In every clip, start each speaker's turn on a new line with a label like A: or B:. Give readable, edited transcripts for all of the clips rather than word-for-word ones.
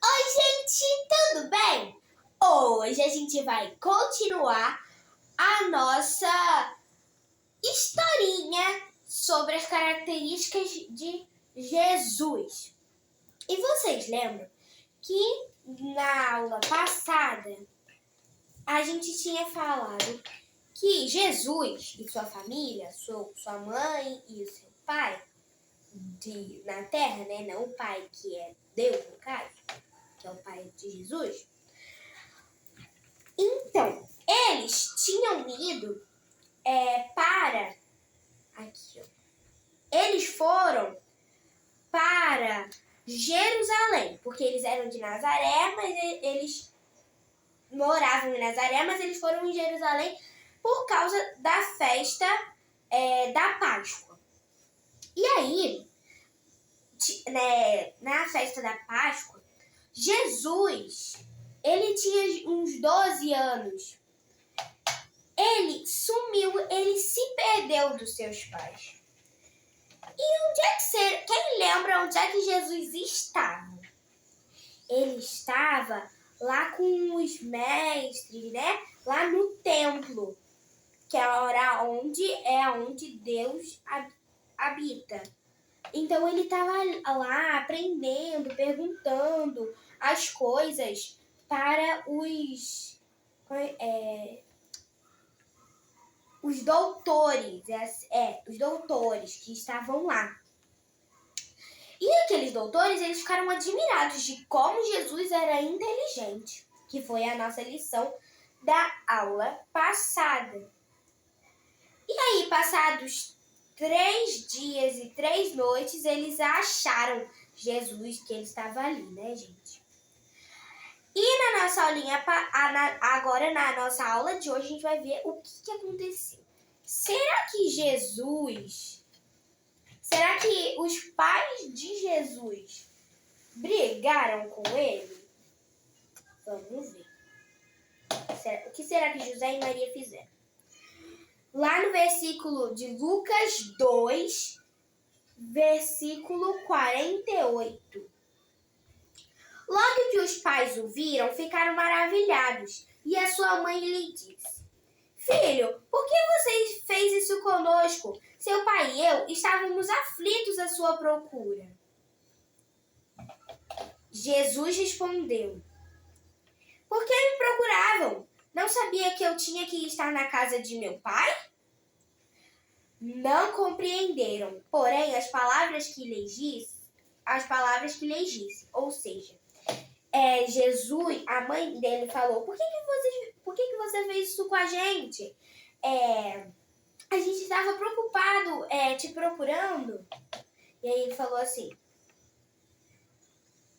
A: Oi, gente, tudo bem? Hoje a gente vai continuar a nossa historinha sobre as características de Jesus. E vocês lembram que na aula passada a gente tinha falado que Jesus e sua família, sua mãe e o seu pai, na terra, né? Não o pai que é Deus, no caso, que é o pai de Jesus. Então, eles tinham ido para... Aqui, ó. Eles foram para Jerusalém, porque eles eram de Nazaré, mas eles moravam em Nazaré, mas eles foram em Jerusalém por causa da festa da Páscoa. E aí, na festa da Páscoa, Jesus, ele tinha uns 12 anos. Ele sumiu, ele se perdeu dos seus pais. E onde é que quem lembra onde é que Jesus estava? Ele estava lá com os mestres, né? Lá no templo, que era onde Deus habita. Então ele estava lá aprendendo, perguntando as coisas para os doutores, os doutores que estavam lá. E aqueles doutores, eles ficaram admirados de como Jesus era inteligente, que foi a nossa lição da aula passada. E aí, passados 3 dias e 3 noites, eles acharam Jesus, que ele estava ali, né, gente? E na nossa aulinha, agora na nossa aula de hoje, a gente vai ver o que aconteceu. Será que os pais de Jesus brigaram com ele? Vamos ver. O que será que José e Maria fizeram? Lá no versículo de Lucas 2, versículo 48. Logo que os pais o viram, ficaram maravilhados. E a sua mãe lhe disse: Filho, por que você fez isso conosco? Seu pai e eu estávamos aflitos à sua procura. Jesus respondeu: Por que me procuravam? Não sabia que eu tinha que estar na casa de meu pai? Não compreenderam, porém, as palavras que lhes disse. Ou seja, Jesus, a mãe dele falou: Por que você fez isso com a gente? A gente estava preocupado te procurando. E aí ele falou assim: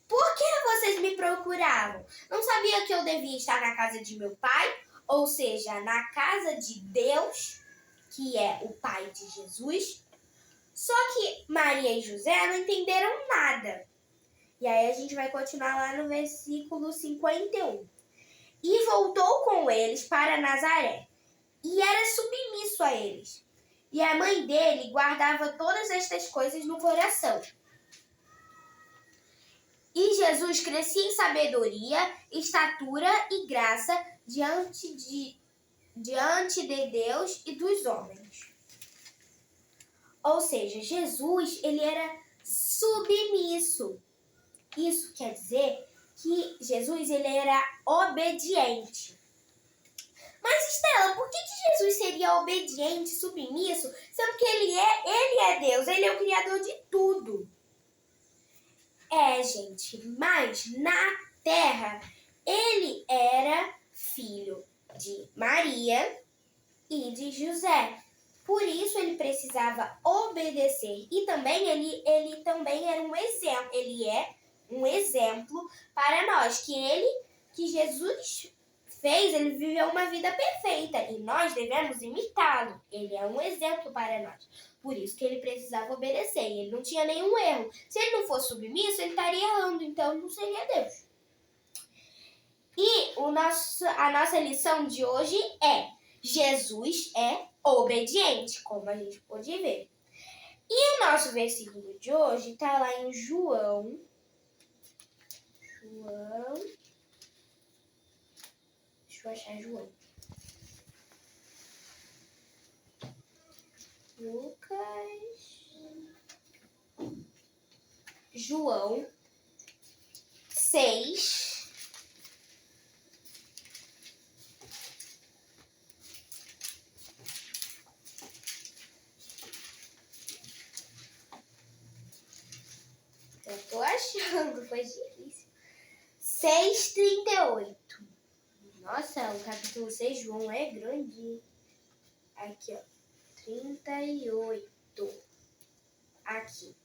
A: Por que vocês me procuravam? Não sabia que eu devia estar na casa de meu pai? Ou seja, na casa de Deus, que é o pai de Jesus. Só que Maria e José não entenderam nada. E aí a gente vai continuar lá no versículo 51. E voltou com eles para Nazaré, e era submisso a eles. E a mãe dele guardava todas estas coisas no coração. E Jesus crescia em sabedoria, estatura e graça diante de Deus e dos homens. Ou seja, Jesus, ele era submisso. Isso quer dizer que Jesus, ele era obediente. Mas, Estela, por que Jesus seria obediente, submisso, sendo que ele é Deus, ele é o Criador de tudo? Gente, mas na terra, ele era filho de Maria e de José. Por isso ele precisava obedecer. E também ele também era um exemplo. Ele é um exemplo para nós. Que Jesus fez, ele viveu uma vida perfeita. E nós devemos imitá-lo. Ele é um exemplo para nós. Por isso que ele precisava obedecer. E ele não tinha nenhum erro. Se ele não fosse submisso, ele estaria errando. Então não seria Deus. E a nossa lição de hoje é: Jesus é obediente, como a gente pode ver. E o nosso versículo de hoje está lá em João João. Deixa eu achar João. Lucas. João 6. Eu tô achando, foi difícil. 6:38. Nossa, o capítulo 6, João é grande. Aqui, ó. 38. Aqui.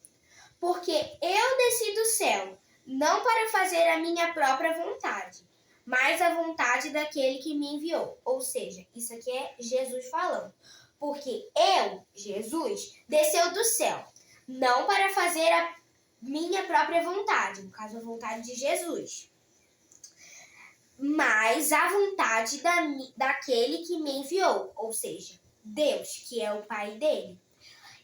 A: Porque eu desci do céu, não para fazer a minha própria vontade, mas a vontade daquele que me enviou. Ou seja, isso aqui é Jesus falando. Porque eu, Jesus, desceu do céu, não para fazer a minha própria vontade, no caso a vontade de Jesus, mas a vontade daquele que me enviou, ou seja, Deus, que é o Pai dele.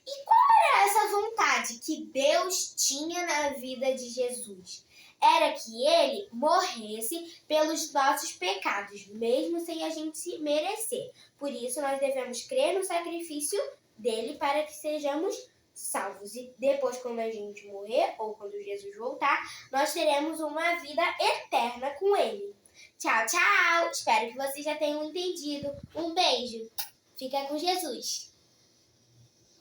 A: E qual era essa vontade que Deus tinha na vida de Jesus? Era que ele morresse pelos nossos pecados, mesmo sem a gente se merecer. Por isso, nós devemos crer no sacrifício dele para que sejamos salvos. E depois, quando a gente morrer, ou quando Jesus voltar, nós teremos uma vida eterna com ele. Tchau, tchau! Espero que vocês já tenham entendido. Um beijo! Fica com Jesus!